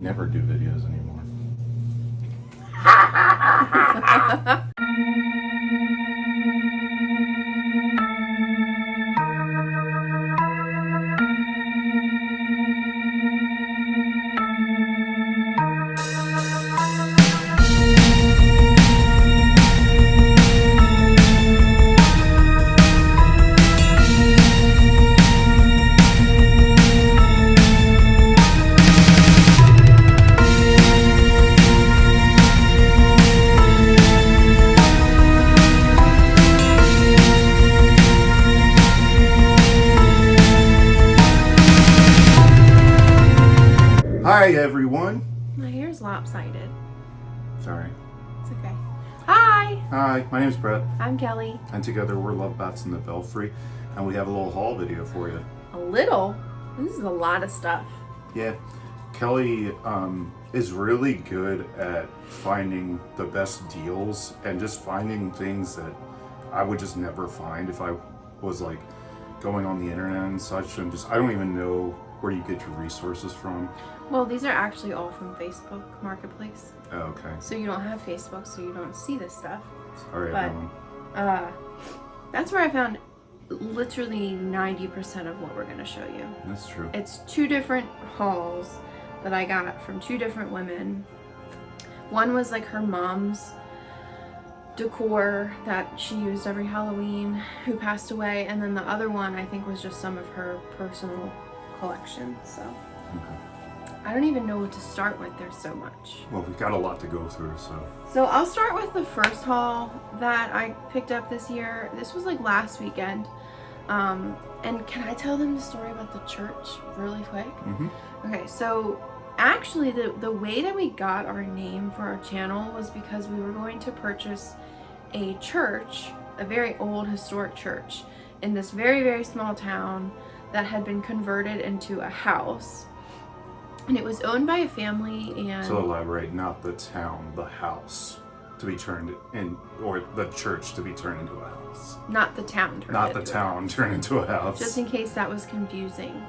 Never do videos anymore. Hi everyone. My hair's lopsided. Sorry. It's okay. Hi! Hi, my name's Brett, I'm Kellee. and together we're Love Bats in the Belfry, and we have a little haul video for you. A little? This is a lot of stuff. Yeah, Kellee is really good at finding the best deals and just finding things that I would just never find if I was like going on the internet and such, and just I don't even know where you get your resources from. Well, these are actually all from Facebook Marketplace. Oh, okay. So you don't have Facebook, so you don't see this stuff. Sorry, But- everyone. That's where I found literally 90% of what we're going to show you. That's true. It's two different hauls that I got from two different women. One was like her mom's decor that she used every Halloween, who passed away, and then the other one I think was just some of her personal collection. So Okay. I don't even know what to start with. There's so much. Well, we've got a lot to go through, so. So I'll start with the first haul that I picked up this year. This was like last weekend. And can I tell them the story about the church really quick? Mm-hmm. Okay, so actually the way that we got our name for our channel was because we were going to purchase a church, a very old historic church in this very, very small town that had been converted into a house. And it was owned by a family, and So elaborate, not the town, the house to be turned in, or the church to be turned into a house. not the town turned Not the into a town house. turned into a house. Just in case that was confusing.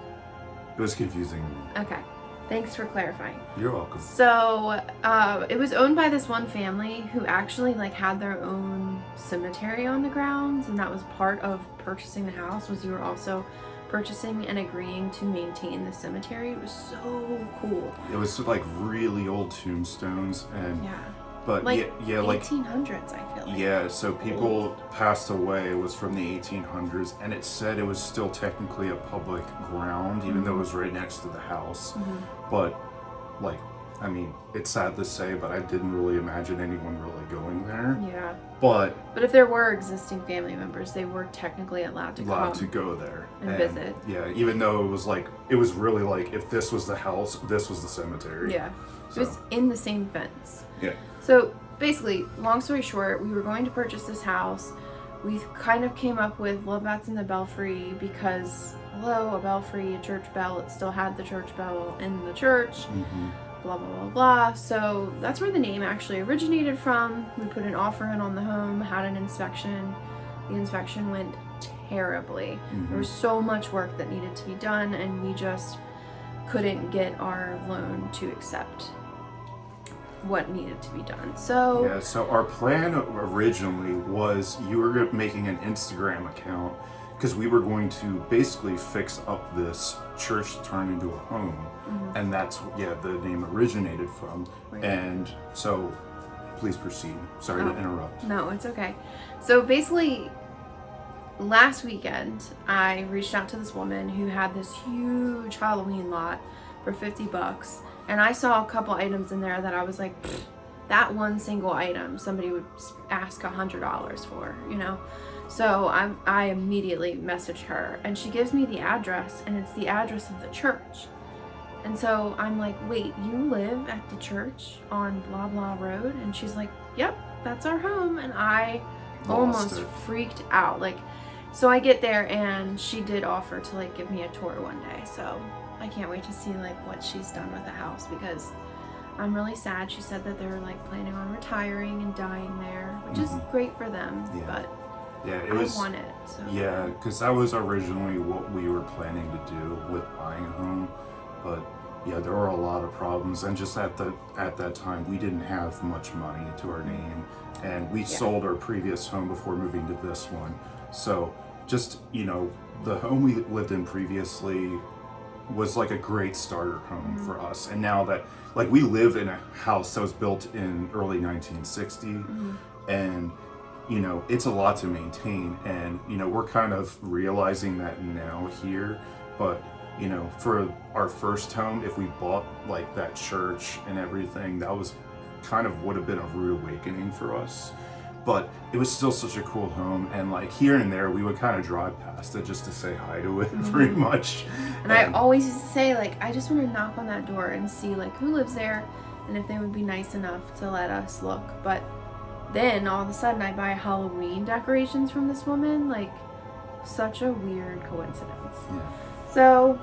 It was confusing to me. Okay, thanks for clarifying. You're welcome. So it was owned by this one family who actually like had their own cemetery on the grounds, and that was part of purchasing the house. Was you were also purchasing and agreeing to maintain the cemetery. It was so cool. It was like really old tombstones, and Yeah, but like yeah, like 1800s. I feel like. yeah. So people passed away. It was from the 1800s, and it said it was still technically a public ground, even though it was right next to the house. But like, I mean, it's sad to say, but I didn't really imagine anyone really going there. Yeah, But but if there were existing family members, they were technically allowed to allowed come. to go there and visit. Yeah, even though it was really like if this was the house, this was the cemetery. Yeah, So, it was in the same fence. yeah. So basically, long story short, we were going to purchase this house. We kind of came up with Love Bats in the Belfry because, hello, a belfry, a church bell. It still had the church bell in the church. Blah, blah, blah, blah. So that's where the name actually originated from. We put an offer in on the home, had an inspection. The inspection went terribly. There was so much work that needed to be done, and we just couldn't get our loan to accept what needed to be done. So Yeah, so our plan originally was you were making an Instagram account because we were going to basically fix up this church to turn into a home. And that's, the name originated from. Right. And so, please proceed. Sorry to interrupt. No, it's okay. So basically, last weekend, I reached out to this woman who had this huge Halloween lot for $50. And I saw a couple items in there that I was like, that one single item somebody would ask $100 for, you know? So I immediately messaged her, and she gives me the address, and it's the address of the church. And so I'm like, wait, you live at the church on blah blah road? And she's like, yep, that's our home. And I almost freaked out. Like, so I get there, and she did offer to like give me a tour one day. So I can't wait to see like what she's done with the house, because I'm really sad. She said that they were like planning on retiring and dying there, which is great for them. Yeah. But Yeah, it I was. want it. So Yeah, because that was originally what we were planning to do with buying a home, but yeah, there were a lot of problems, and just at that time, we didn't have much money to our name, and we sold our previous home before moving to this one. So, just the home we lived in previously was like a great starter home for us, and now that we live in a house that was built in early 1960, and it's a lot to maintain, and we're kind of realizing that now here, but for our first home, if we bought like that church and everything, that was kind of would have been a rude awakening for us. But it was still such a cool home, and like here and there, we would kind of drive past it just to say hi to it, pretty much. And I always used to say, like, I just want to knock on that door and see like who lives there, and if they would be nice enough to let us look. But then all of a sudden, I buy Halloween decorations from this woman. Like, such a weird coincidence. Yeah. So.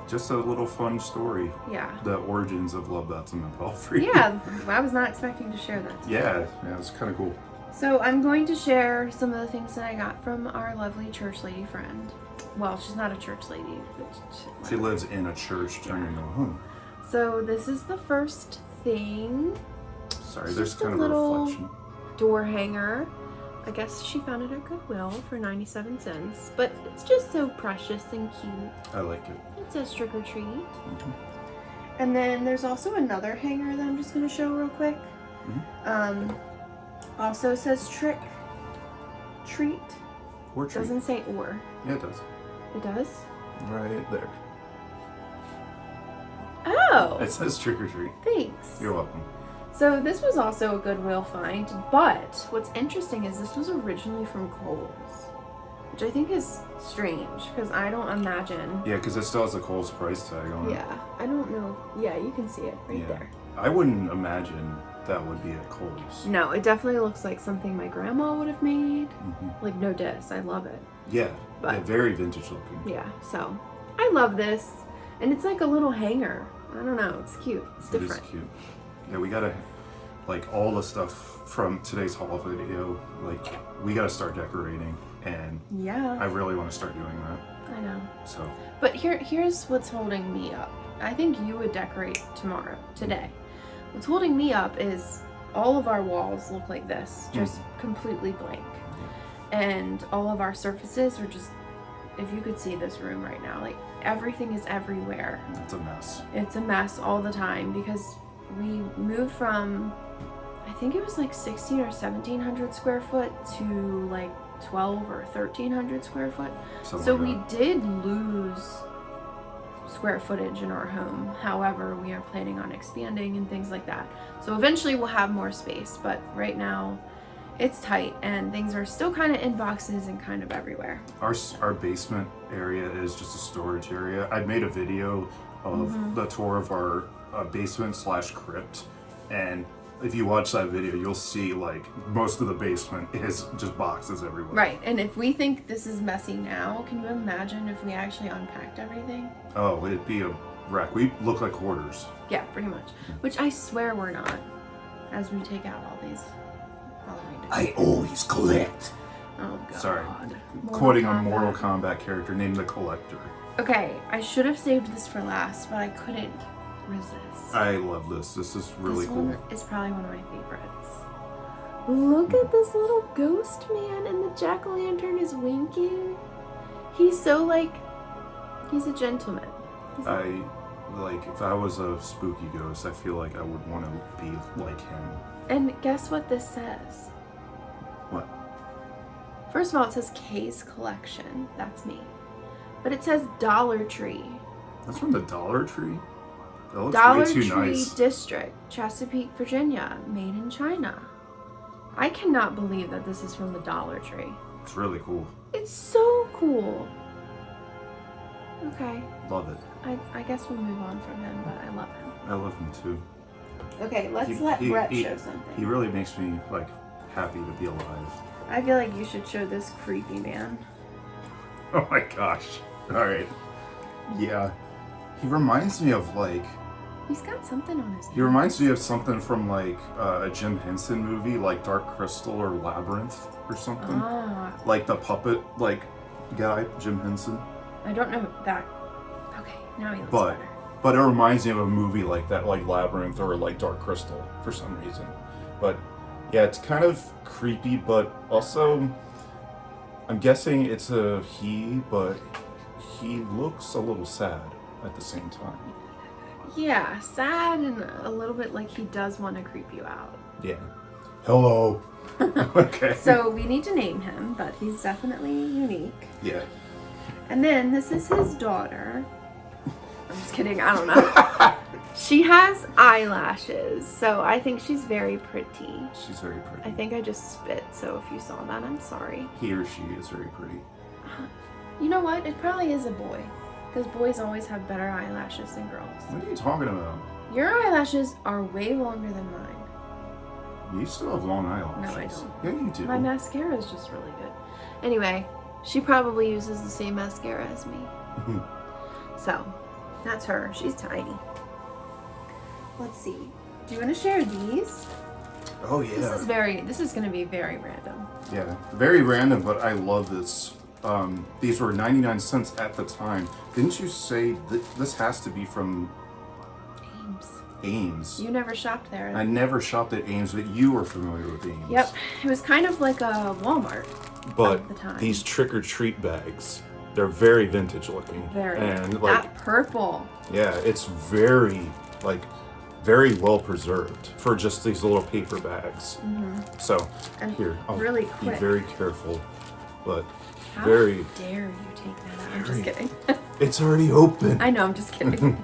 Just a little fun story. Yeah. The origins of Love That's in the Belfry. Yeah, I was not expecting to share that today. Yeah, it's kind of cool. So I'm going to share some of the things that I got from our lovely church lady friend. Well, she's not a church lady, but she lives in a church turned into a home. So this is the first thing. Sorry, It's there's just kind a of a little reflection. door hanger. I guess she found it at Goodwill for 97 cents, but it's just so precious and cute. I like it. It says trick or treat. And then there's also another hanger that I'm just going to show real quick. Also says trick, treat. Or treat. Doesn't say or. Yeah, it does. It does? Right there. Oh! It says trick or treat. Thanks. You're welcome. So this was also a Goodwill find, but what's interesting is this was originally from Kohl's, which I think is strange because I don't imagine. Yeah, because it still has a Kohl's price tag on it. Yeah, I don't know. Yeah, you can see it right there. I wouldn't imagine that would be at Kohl's. No, it definitely looks like something my grandma would have made. Like, no diss, I love it. Yeah, But- yeah, very vintage looking. Yeah, so I love this, and it's like a little hanger. I don't know, it's cute. It's different. It is cute. Yeah, we gotta, like, all the stuff from today's haul video, like, we gotta start decorating, and Yeah, I really want to start doing that. I know. So, But here's what's holding me up. I think you would decorate today. What's holding me up is all of our walls look like this, just completely blank. And all of our surfaces are just, if you could see this room right now, like everything is everywhere. it's a mess. It's a mess all the time because we moved from, I think it was like 16 or 1700 square foot to like 12 or 1300 square foot. Something So like we that. did lose square footage in our home. However, we are planning on expanding and things like that. So eventually we'll have more space, but right now it's tight and things are still kind of in boxes and kind of everywhere. Our basement area is just a storage area. I made a video of the tour of our basement / crypt, and if you watch that video, you'll see like most of the basement is just boxes everywhere. Right, and if we think this is messy now, can you imagine if we actually unpacked everything? Oh, it'd be a wreck. We look like hoarders. Yeah, pretty much. Which I swear we're not, as we take out all these Halloween decors. I always collect. Oh god. Sorry, Mortal quoting a Kombat. Mortal Kombat character named the Collector. Okay, I should have saved this for last, but I couldn't resist. I love this. This is really This cool. one is probably one of my favorites. Look at this little ghost man, and the jack-o'-lantern is winking. He's so like, he's a gentleman. If I was a spooky ghost, I feel like I would want to be like him. And guess what this says? What? First of all, it says K's Collection. That's me. But it says Dollar Tree. That's from the Dollar Tree? That looks Dollar way too Tree nice. District, Chesapeake, Virginia. Made in China. I cannot believe that this is from the Dollar Tree. It's really cool. It's so cool. Okay. Love it. I guess we'll move on from him, but I love him. I love him too. Okay, let's He- let he- Brett he- show something. He really makes me like happy to be alive. I feel like you should show this creepy man. Oh my gosh. Alright. Yeah. He reminds me of like He's got something on his he reminds me of something from like a Jim Henson movie, like Dark Crystal or Labyrinth or something. Ah, Like the puppet like guy, Jim Henson. I don't know that. Okay, now he looks But better. But it reminds me of a movie like that, like Labyrinth or like Dark Crystal for some reason. But yeah, it's kind of creepy, but also I'm guessing it's a he, but he looks a little sad at the same time. Yeah, sad and a little bit like he does want to creep you out. Yeah. Hello. Okay. So we need to name him, but he's definitely unique. Yeah. And then this is his daughter. I'm just kidding, I don't know. She has eyelashes, so I think she's very pretty. She's very pretty. I think I just spit, so if you saw that, I'm sorry. He or she is very pretty. You know what? It probably is a boy. Because boys always have better eyelashes than girls. What are you talking about? Your eyelashes are way longer than mine. You still have long eyelashes. No, I don't. Yeah, you do. My mascara is just really good. Anyway, she probably uses the same mascara as me. So, that's her. She's tiny. Let's see. Do you want to share these? Oh yeah. This is going to be very random. Yeah, very random, but I love this. These were 99 cents at the time. Didn't you say this has to be from Ames? You never shopped there. I never shopped at Ames, but you were familiar with Ames. Yep. It was kind of like a Walmart But at the time. these trick-or-treat bags, they're very vintage looking. Very. And like, that purple. yeah, it's very well preserved for just these little paper bags. Mm-hmm. So And here, I'll really be quick. very careful, but How very. dare you take that out? I'm very- just kidding. It's already open. I know, I'm just kidding.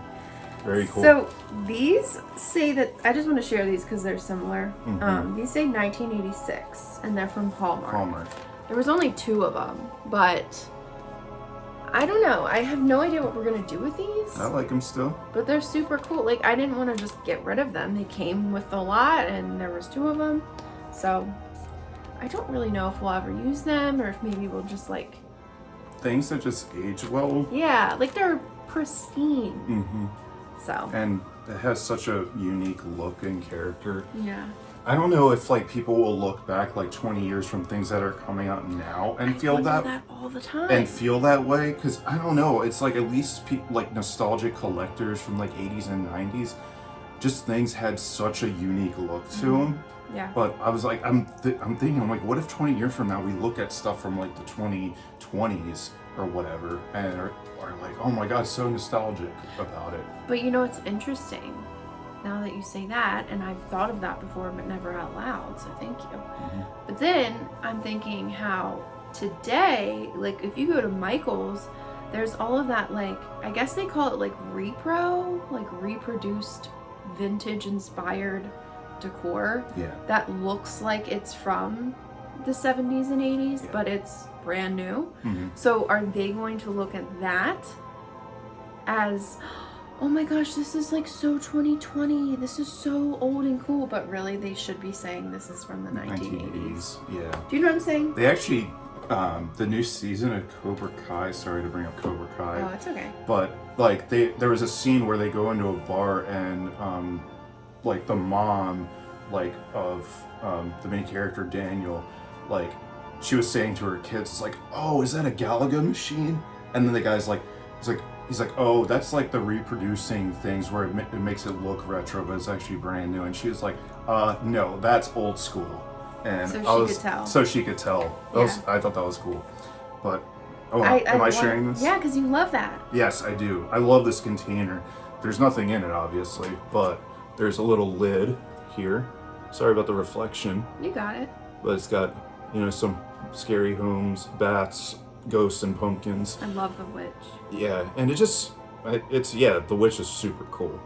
Very cool. So these say that, I just want to share these because they're similar. Mhm. These say 1986 and they're from Hallmark. Hallmark. There was only 2 of them, but I don't know. I have no idea what we're going to do with these. I like them still. But they're super cool. Like, I didn't want to just get rid of them. They came with a lot and there was 2 of them. So I don't really know if we'll ever use them or if maybe we'll just like... Things that just age well. Yeah, like they're pristine. Mm-hmm. So. And it has such a unique look and character. Yeah. I don't know if like people will look back like 20 years from things that are coming out now and feel wonder that all the time. and feel that way, because I don't know, it's like at least like nostalgic collectors from like 80s and 90s, just things had such a unique look to them. Yeah. But I was like, I'm thinking, I'm like, what if 20 years from now we look at stuff from like the 2020s or whatever and are like, oh my god, so nostalgic about it. But you know, it's interesting now that you say that, and I've thought of that before but never out loud, so thank you. But then I'm thinking how today, like if you go to Michael's, there's all of that, like, I guess they call it like repro, like reproduced vintage inspired decor. Yeah. That looks like it's from the 70s and 80s, Yeah. but it's brand new. Mm-hmm. So are they going to look at that as, oh my gosh, this is like so 2020, this is so old and cool, but really they should be saying this is from the 1980s. Yeah. Do you know what I'm saying? They actually, the new season of Cobra Kai, sorry to bring up Cobra Kai. Oh, it's okay. But like there was a scene where they go into a bar and like the mom like of the main character Daniel, like she was saying to her kids, it's like, oh, is that a Galaga machine? And then the guy's like, he's like, oh, that's like the reproducing things where it makes it look retro, but it's actually brand new. And she was like, no, that's old school. And So she could tell. So she could tell. I thought that was cool. But am I sharing this? Yeah, because you love that. Yes, I do. I love this container. There's nothing in it, obviously, but there's a little lid here. Sorry about the reflection, You got it. but it's got, some scary homes, bats, ghosts, and pumpkins. I love the witch. Yeah, and the witch is super cool.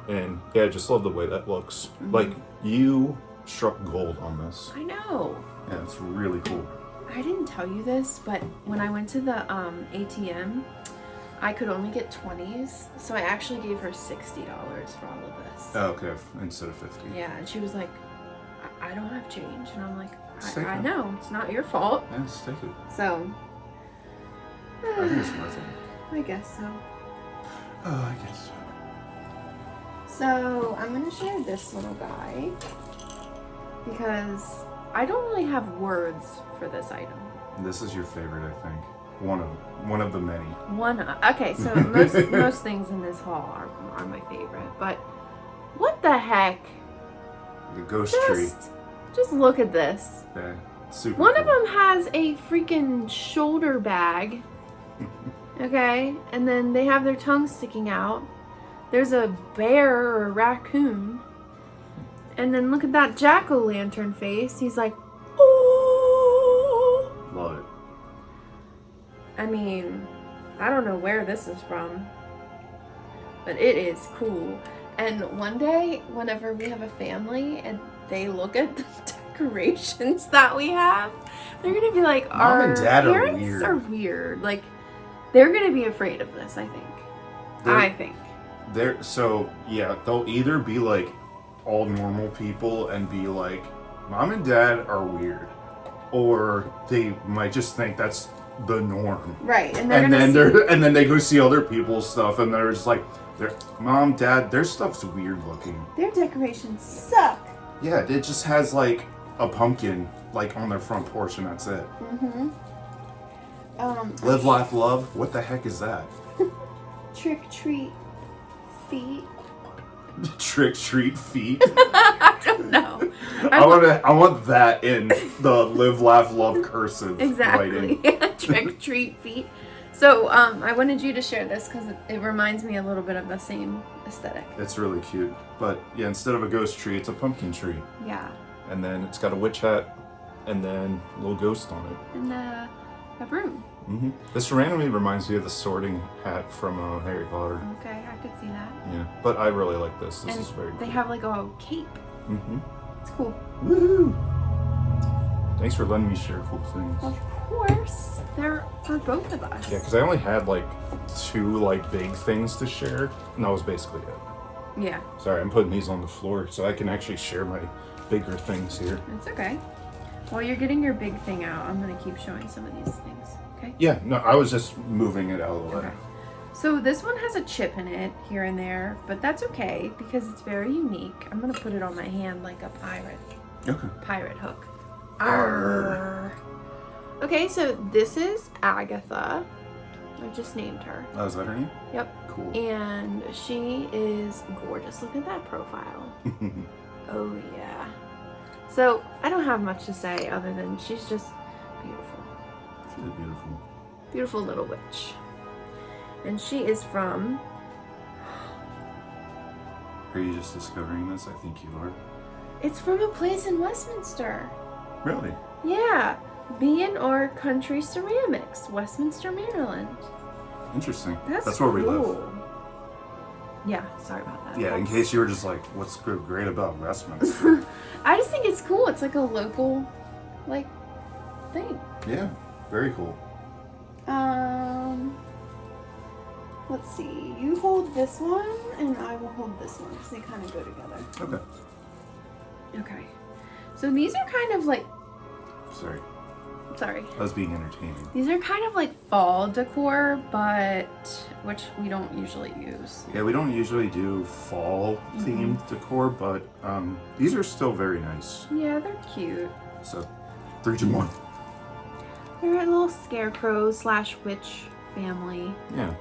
And yeah, I just love the way that looks. Mm-hmm. Like, you struck gold on this. I know. Yeah, it's really cool. I didn't tell you this, but when I went to the ATM, I could only get 20s, so I actually gave her $60 for all of this. Oh, okay, instead of 50. Yeah, and she was like, I don't have change. And I'm like, Take I it. know, it's not your fault. Yeah, just take it. So, I think it's worth it. I guess so. Oh, I guess so. So, I'm going to share this little guy because I don't really have words for this item. This is your favorite, I think. One of the many. Okay, so most things in this haul are my favorite, but what the heck? The ghost tree. Just look at this. Yeah, super One cool. of them has a freaking shoulder bag. Okay, and then they have their tongue sticking out. There's a bear or a raccoon. And then look at that jack-o'-lantern face. He's like, oh. Love it. I mean, I don't know where this is from, but it is cool. And one day, whenever we have a family and they look at the decorations that we have, they're gonna be like, Mom and Dad are parents weird. are weird. Like, they're gonna be afraid of this, I think. They'll either be like all normal people and be like, Mom and Dad are weird, or they might just think that's the norm. Right, and then they go see other people's stuff and they're just like, Mom, Dad, their stuff's weird looking. their decorations suck. Yeah, it just has like a pumpkin like on their front porch and that's it. Mm-hmm. Live, laugh, love. What the heck is that? Trick, treat, feet. Trick, treat, feet. I don't know. I want that in the live, laugh, love cursive Exactly. writing. Trick, treat, feet. So I wanted you to share this because it reminds me a little bit of the same aesthetic. It's really cute. But yeah, instead of a ghost tree, it's a pumpkin tree. Yeah. And then it's got a witch hat and then a little ghost on it. And a broom. Mm-hmm. This randomly reminds me of the sorting hat from Harry Potter. Okay, I could see that. Yeah, but I really like this. This and is very cool. they have like a cape. Mm-hmm. It's cool. Woohoo! Thanks for letting me share cool things. Of course. They're for both of us. Yeah, because I only had like 2 like big things to share, and that was basically it. Yeah. Sorry, I'm putting these on the floor so I can actually share my bigger things here. It's okay. While you're getting your big thing out, I'm going to keep showing some of these things. Okay? Yeah, no, I was just moving it out of the way. Okay. So this one has a chip in it here and there, but that's okay because it's very unique. I'm going to put it on my hand like a pirate. Okay. Pirate hook. Arr. Okay, so this is Agatha. I just named her. Oh, is that her name? Yep. Cool. And she is gorgeous. Look at that profile. Oh, yeah. So I don't have much to say other than she's just beautiful. She's beautiful. Beautiful little witch. And she is from... Are you just discovering this? I think you are. It's from a place in Westminster. Really? Yeah. B&R Country Ceramics, Westminster, Maryland. Interesting. That's where we live. cool. Yeah, sorry about that. Yeah, in case you were just like, what's great about Westminster? I just think it's cool. It's like a local, like, thing. Yeah, very cool. Let's see. You hold this one, and I will hold this one because they kind of go together. Okay. Okay. So these are kind of like... Sorry. I was being entertaining. These are kind of like fall decor, but which we don't usually use. Yeah, we don't usually do fall themed decor, but these are still very nice. Yeah, they're cute. So, 3, 2, 1. They're a little scarecrow / witch family. Yeah.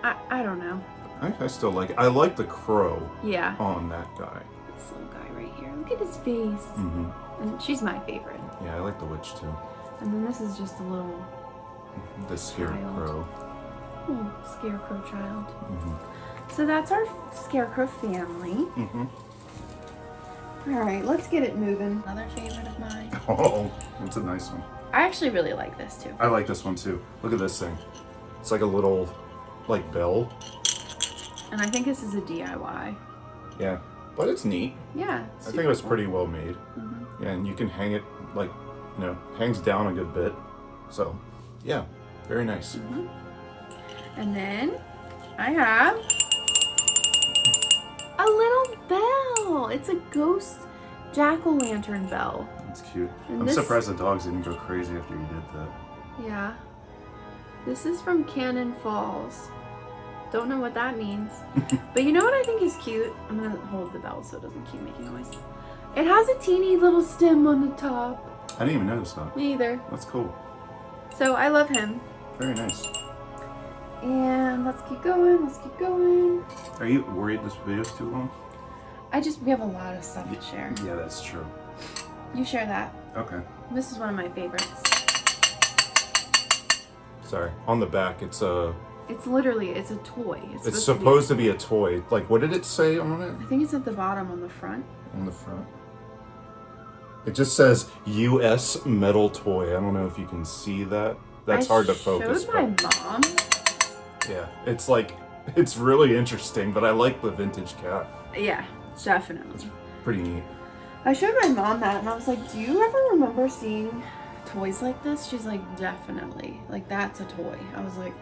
I don't know. I still like it. I like the crow Yeah. on that guy. This little guy right here. Look at his face. Mm-hmm. And she's my favorite. Yeah, I like the witch too. And then this is just a little The scarecrow. scarecrow child. Mm-hmm. So that's our scarecrow family. Mm-hmm. All right, let's get it moving. Another favorite of mine. Oh, that's a nice one. I actually really like this too. I like this one too. Look at this thing. It's like a little, like, bell. And I think this is a DIY. Yeah, but it's neat. Yeah. I think it was pretty well made. Mm-hmm. Yeah, and you can hang it, like, hangs down a good bit. So, yeah, very nice. Mm-hmm. And then I have a little bell. It's a ghost jack-o'-lantern bell. That's cute. And I'm this- surprised the dogs didn't go crazy after you did that. Yeah. This is from Cannon Falls. Don't know what that means. But you know what I think is cute? I'm going to hold the bell so it doesn't keep making noise. It has a teeny little stem on the top. I didn't even notice that. Me either. That's cool. So I love him. Very nice. And let's keep going. Let's keep going. Are you worried this video's too long? We have a lot of stuff to share. Yeah, that's true. You share that. Okay. This is one of my favorites. Sorry. On the back, it's a toy. It's supposed to be a toy. Like, what did it say on it? I think it's at the bottom on the front. On the front. It just says U.S. metal toy. I don't know if you can see that. That's hard to focus. Showed my mom. Yeah, it's really interesting, but I like the vintage cat. Yeah, definitely. It's pretty neat. I showed my mom that, and I was like, "Do you ever remember seeing toys like this?" She's like, "Definitely. Like, that's a toy." I was like,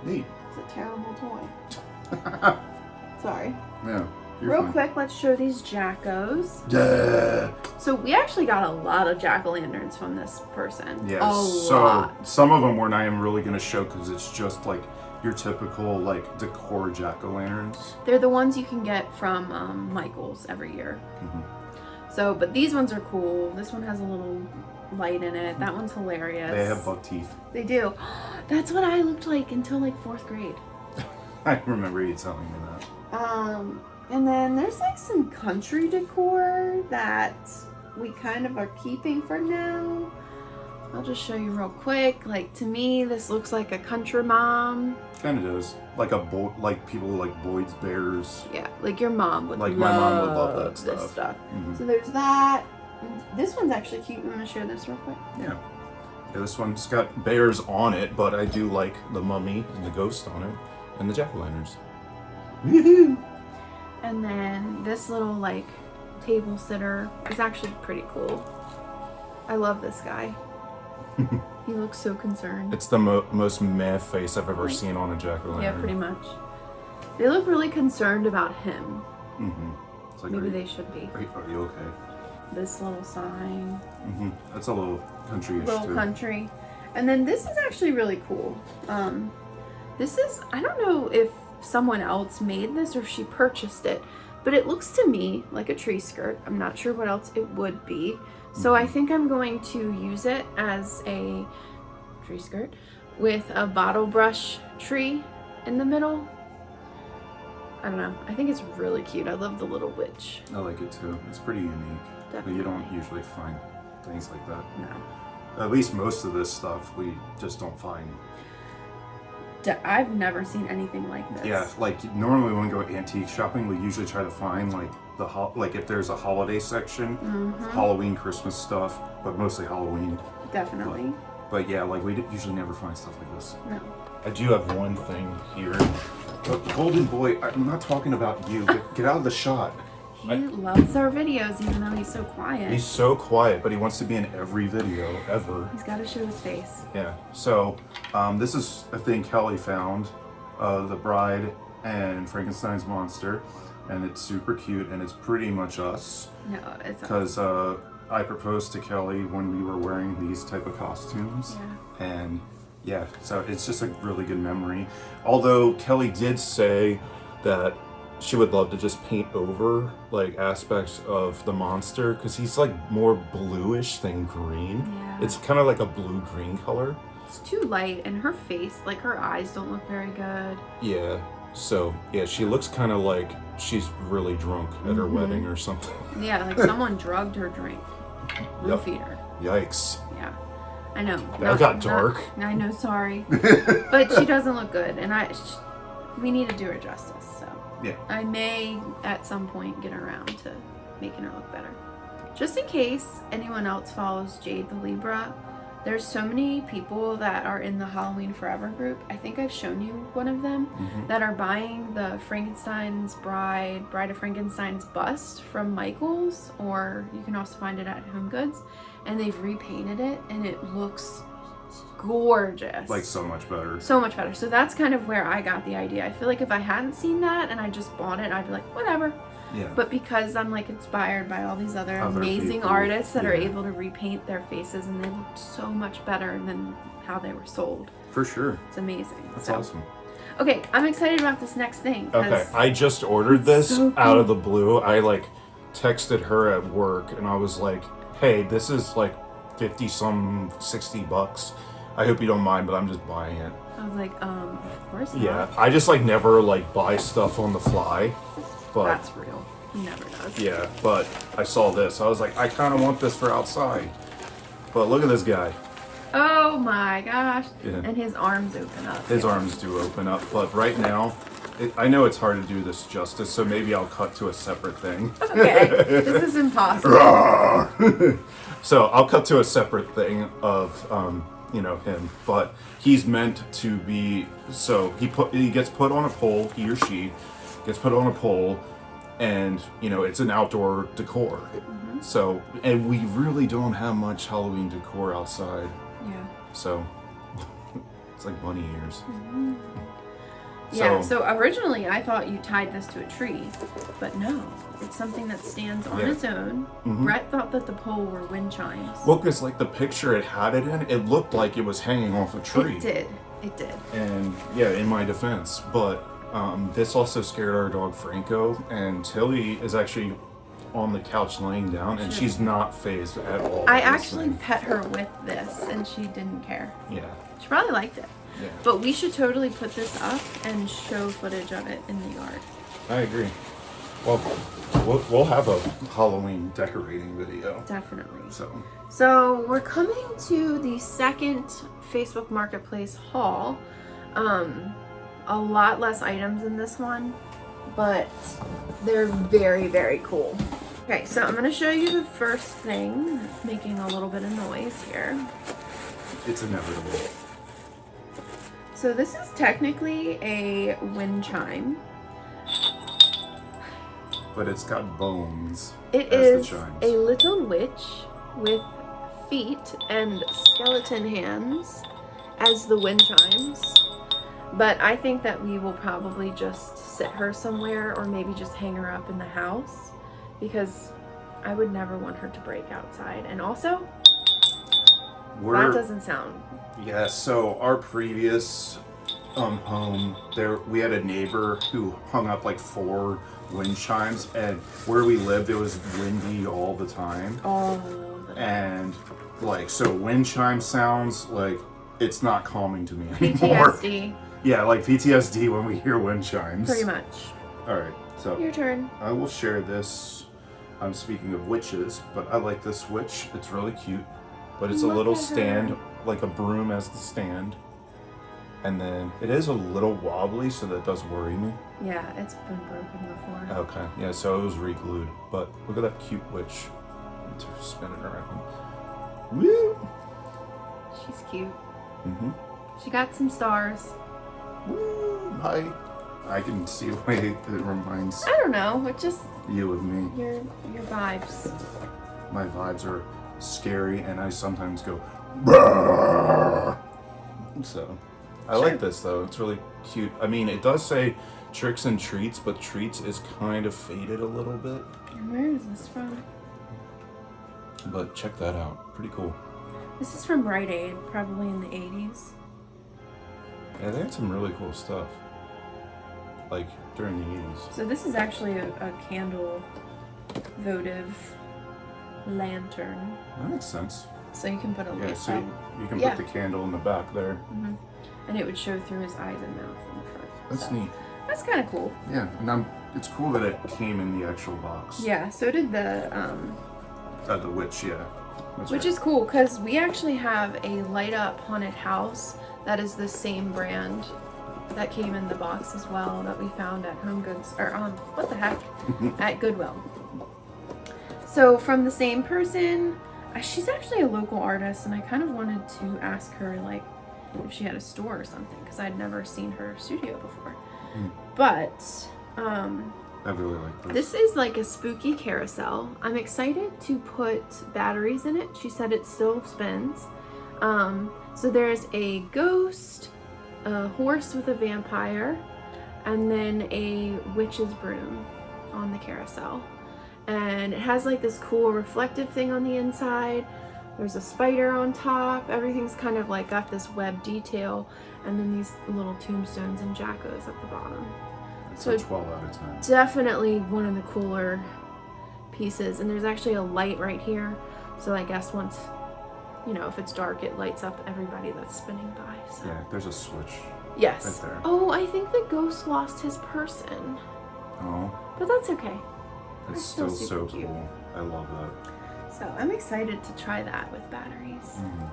Neat. "It's a terrible toy." Sorry. Yeah. Real quick, let's show these Jackos. Yeah. So we actually got a lot of jack-o'-lanterns from this person. Yeah. A lot. Some of them we're not even really going to show because it's just like your typical like Decor jack-o'-lanterns. They're the ones you can get from Michael's every year. Mm-hmm. So, but these ones are cool. This one has a little light in it. That one's hilarious. They have buck teeth. They do. That's what I looked like until like 4th grade. I remember you telling me that. And then there's like some country decor that we kind of are keeping for now. I'll just show you real quick. Like, to me, this looks like a country mom. Kind of does. Like like people like Boyd's Bears. Yeah, like your mom would Like love my mom would love that stuff. this stuff. Mm-hmm. So there's that. This one's actually cute. You want to share this real quick? Yeah. Yeah, this one's got bears on it, but I do like the mummy and the ghost on it, and the jack-o'-lanterns. Woohoo! And then this little like table sitter is actually pretty cool. I love this guy. He looks so concerned. It's the most meh face I've ever seen on a jack-o'-lantern. Yeah, pretty much. They look really concerned about him. Mm-hmm. It's like, Maybe they should be. Are you okay? This little sign. Mm-hmm. That's a little country-ish Little too. country. And then this is actually really cool. This is, I don't know if someone else made this or if she purchased it, but it looks to me like a tree skirt. I'm not sure what else it would be. So I think I'm going to use it as a tree skirt with a bottle brush tree in the middle. I don't know. I think it's really cute. I love the little witch. I like it too. It's pretty unique. Definitely. But you don't usually find things like that. No. At least most of this stuff we just don't find. I've never seen anything like this. Yeah, like normally when we go antique shopping, we usually try to find like like if there's a holiday section, Halloween, Christmas stuff, but mostly Halloween. Definitely. But yeah, like we usually never find stuff like this. No. I do have one thing here. But Golden Boy, I'm not talking about you. Get out of the shot. He loves our videos, even though he's so quiet. He's so quiet, but he wants to be in every video ever. He's got to show his face. Yeah. So this is a thing Kellee found, the Bride and Frankenstein's monster, and it's super cute, and it's pretty much us. No, it's because I proposed to Kellee when we were wearing these type of costumes, and yeah, so it's just a really good memory. Although Kellee did say that she would love to just paint over like aspects of the monster because he's like more bluish than green. Yeah. It's kind of like a blue-green color. It's too light, and her face, like her eyes don't look very good. Yeah, so yeah, she looks kind of like she's really drunk at her wedding or something. Yeah, like someone drugged her drink. Roofied her. Yikes. Yeah, I know. That got dark. I know, sorry. But she doesn't look good, and we need to do her justice, so. Yeah. I may, at some point, get around to making her look better. Just in case anyone else follows Jade the Libra, there's so many people that are in the Halloween Forever group. I think I've shown you one of them that are buying the Frankenstein's Bride of Frankenstein's bust from Michael's, or you can also find it at Home Goods, and they've repainted it, and it looks gorgeous. Like so much better. So much better. So that's kind of where I got the idea. I feel like if I hadn't seen that and I just bought it, I'd be like, whatever. Yeah. But because I'm like inspired by all these other amazing people, artists that are able to repaint their faces, and they look so much better than how they were sold. For sure. It's amazing. That's awesome. Okay, I'm excited about this next thing. Okay, I just ordered this so out of the blue. I like texted her at work and I was like, hey, this is like $50 some $60. I hope you don't mind, but I'm just buying it. I was like, of course not. Yeah, I just like never like buy stuff on the fly, but That's real. He never does. yeah, but I saw this. I was like, I kind of want this for outside. But look at this guy. Oh my gosh. Yeah. And his arms open up. His arms do open up, but right now, I know it's hard to do this justice, so maybe I'll cut to a separate thing. Okay, this is impossible. So I'll cut to a separate thing of, him. But he's meant to be, so he gets put on a pole, he or she gets put on a pole, and, it's an outdoor decor. Mm-hmm. So, and we really don't have much Halloween decor outside. Yeah. So, it's like bunny ears. Mm-hmm. Yeah, so originally I thought you tied this to a tree, but no, it's something that stands on its own. Mm-hmm. Brett thought that the pole were wind chimes. Well, because like the picture it had it in, it looked like it was hanging off a tree. It did. And yeah, in my defense, but this also scared our dog Franco, and Tilly is actually on the couch laying down, and she's not phased at all. I actually pet her with this, and she didn't care. Yeah. She probably liked it. Yeah. But we should totally put this up and show footage of it in the yard. I agree. Well, we'll have a Halloween decorating video. Definitely. So we're coming to the second Facebook Marketplace haul. A lot less items in this one, but they're very, very cool. Okay, so I'm going to show you the first thing that's making a little bit of noise here. It's inevitable. So this is technically a wind chime. But it's got bones. It is a little witch with feet and skeleton hands as the wind chimes. But I think that we will probably just sit her somewhere or maybe just hang her up in the house because I would never want her to break outside. And also, that doesn't sound... Yeah, so our previous home, we had a neighbor who hung up like 4 wind chimes, and where we lived it was windy all the time. And like, so wind chime sounds like it's not calming to me anymore. PTSD. Yeah, like PTSD when we hear wind chimes. Pretty much. Alright, so your turn. I will share this. I'm speaking of witches, but I like this witch. It's really cute. But it's a little stand, like a broom as the stand. And then it is a little wobbly, so that does worry me. Yeah, it's been broken before. Okay, yeah, so it was re-glued. But look at that cute witch. To spin it around. Woo! She's cute. Mm-hmm. She got some stars. Woo! Hi. I can see why it reminds I don't know, it just... you of me. Your vibes. My vibes are scary, and I sometimes go... Brrr! So, I like this, though. It's really cute. I mean, it does say tricks and treats, but treats is kind of faded a little bit. And where is this from? But check that out. Pretty cool. This is from Rite Aid, probably in the 80s. Yeah, they had some really cool stuff. Like, during the 80s. So this is actually a candle votive lantern. That makes sense. So you can put a light so up. you can put the candle in the back there. Mm-hmm. And it would show through his eyes and mouth in the front. That's neat. That's kind of cool. Yeah, and it's cool that it came in the actual box. Yeah, so did the... the witch, yeah. Which is cool, because we actually have a light-up haunted house that is the same brand that came in the box as well that we found at Home Goods, or what the heck, at Goodwill. So from the same person, she's actually a local artist, and I kind of wanted to ask her like if she had a store or something, because I'd never seen her studio before. But I really like this. This is like a spooky carousel. I'm excited to put batteries in it. She said it still spins. So there's a ghost, a horse with a vampire, and then a witch's broom on the carousel. And it has like this cool reflective thing on the inside. There's a spider on top. Everything's kind of like got this web detail. And then these little tombstones and jackos at the bottom. It's a 12 out of 10. Definitely one of the cooler pieces. And there's actually a light right here. So I guess once you know, if it's dark, it lights up everybody that's spinning by. So. Yeah, there's a switch. Yes. Right there. Oh, I think the ghost lost his person. Oh. But that's okay. It's still still so super cute. cool. I love that. So I'm excited to try that with batteries. Mm.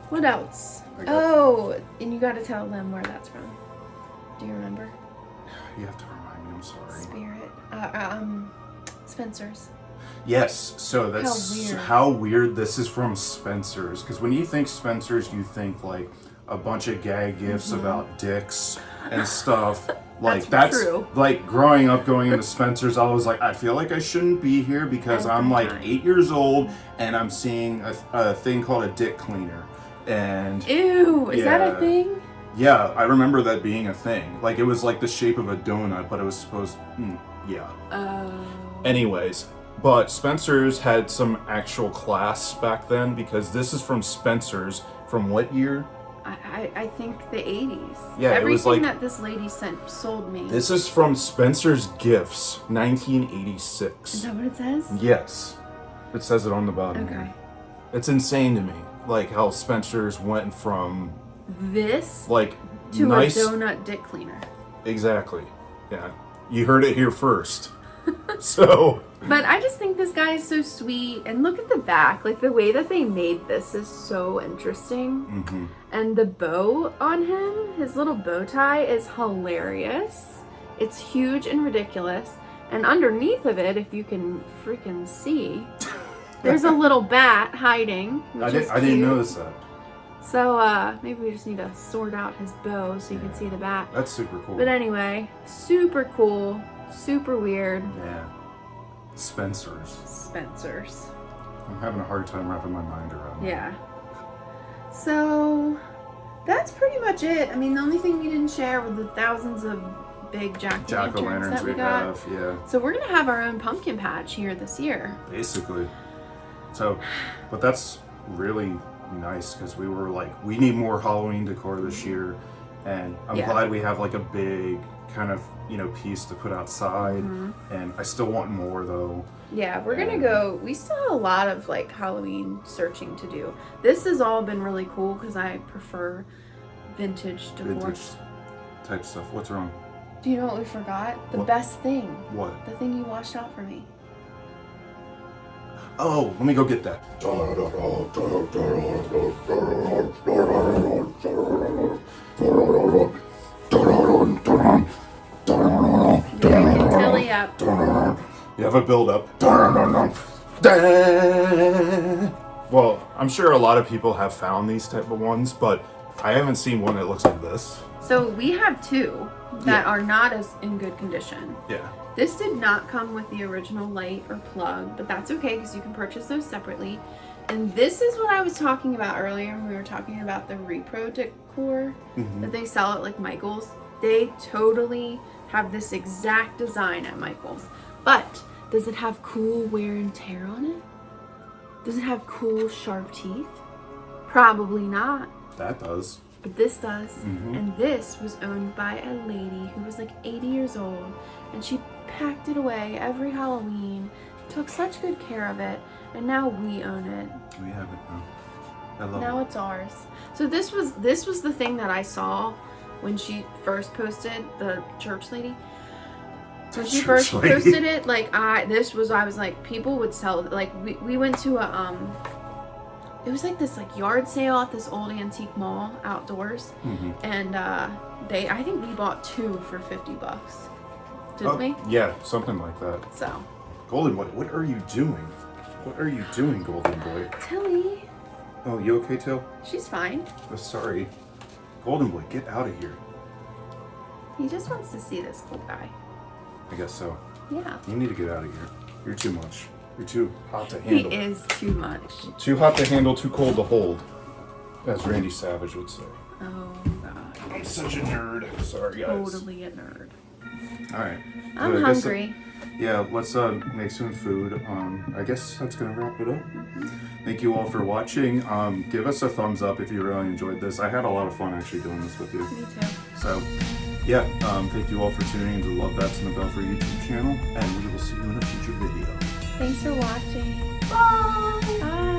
What else? I got- Oh, and you got to tell them where that's from. Do you remember? You have to remind me. I'm sorry. Spirit. Spencer's. Yes. So that's how weird this is from Spencer's. Because when you think Spencer's, you think like a bunch of gag gifts about dicks and stuff. Like that's true. like growing up going into Spencer's, I was like, I feel like I shouldn't be here because I'm like 8 years old and I'm seeing a thing called a dick cleaner. And Ew, is that a thing? Yeah, I remember that being a thing. Like it was like the shape of a donut, but it was supposed yeah. Anyways, but Spencer's had some actual class back then because this is from Spencer's from what year? I think the 80s. Yeah, Everything it was like that this lady sold me. This is from Spencer's Gifts, 1986. Is that what it says? Yes. It says it on the bottom. Okay. Here. It's insane to me. Like how Spencer's went from this like to nice a donut dick cleaner. Exactly. Yeah. You heard it here first. So But I just think this guy is so sweet, and look at the back. Like the way that they made this is so interesting. Mm-hmm. And the bow on him, his little bow tie, is hilarious. It's huge and ridiculous. And underneath of it, if you can freaking see, there's a little bat hiding. I didn't notice that. So maybe we just need to sort out his bow so you can see the bat. That's super cool. But anyway, super cool, super weird. Yeah. Spencer's. I'm having a hard time wrapping my mind around it. Yeah. So that's pretty much it. I mean, the only thing we didn't share were the thousands of big jack-o'-lanterns that we got. Have, yeah. So we're gonna have our own pumpkin patch here this year. Basically. So, but that's really nice because we were like, we need more Halloween decor this year, and I'm glad we have like a big kind of, you know, piece to put outside. And I still want more though. Yeah, we're gonna go. We still have a lot of like Halloween searching to do. This has all been really cool because I prefer vintage decor. Vintage type stuff. What's wrong? Do you know what we forgot? The What? best thing. What? The thing you washed out for me. Oh, let me go get that. Kellee up. You have a build up. Well, I'm sure a lot of people have found these type of ones, but I haven't seen one that looks like this. So we have two that are not as in good condition. Yeah. This did not come with the original light or plug, but that's okay because you can purchase those separately. And this is what I was talking about earlier when we were talking about the repro decor that they sell at like Michael's. They totally have this exact design at Michael's. But does it have cool wear and tear on it? Does it have cool sharp teeth? Probably not. That does. But this does. And this was owned by a lady who was like 80 years old, and she packed it away every Halloween, took such good care of it, and now we own it. We have it now. I love Now it. it's ours. So this was the thing that I saw when she first posted, the church lady. When she first posted it, like I was like, people would sell, like we went to a it was like this like yard sale at this old antique mall outdoors, and I think we bought two for $50, didn't we? Yeah, something like that. So Golden Boy, what are you doing? What are you doing, Golden Boy? Tilly, Oh, you okay, Till? she's fine. Oh, sorry. Golden Boy, get out of here. He just wants to see this cool guy. I guess so. Yeah. You need to get out of here. You're too much. You're too hot to He handle. is too much. Too hot to handle, too cold to hold, as Randy Savage would say. Oh god. I'm such a nerd. Sorry, guys. Totally a nerd. All right. I'm So I guess, hungry. yeah, let's make some food. I guess that's gonna wrap it up. Thank you all for watching. Give us a thumbs up if you really enjoyed this. I had a lot of fun actually doing this with you. Me too. So, yeah, thank you all for tuning in to Love Bats and the Bell for YouTube channel, and we will see you in a future video. Thanks for watching. Bye. Bye.